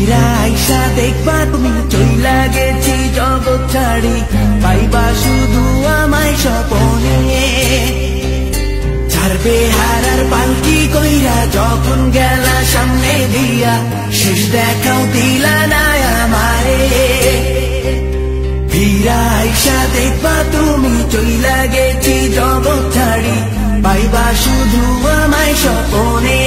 ফিরা আইসা দেখবা তুমি চইলা গেছি জগৎ ছাড়ি, পাইবা শুধু আমায় স্বপনে। ছাড়বে হারার পালকি কইরা যখন গেলা সামনে দিয়া, শেষ দেখাও দিলা না আমারে। ফিরা আইসা দেখবা তুমি চইলা গেছি জগৎ ছাড়ি, পাইবা শুধু আমায় স্বপনে।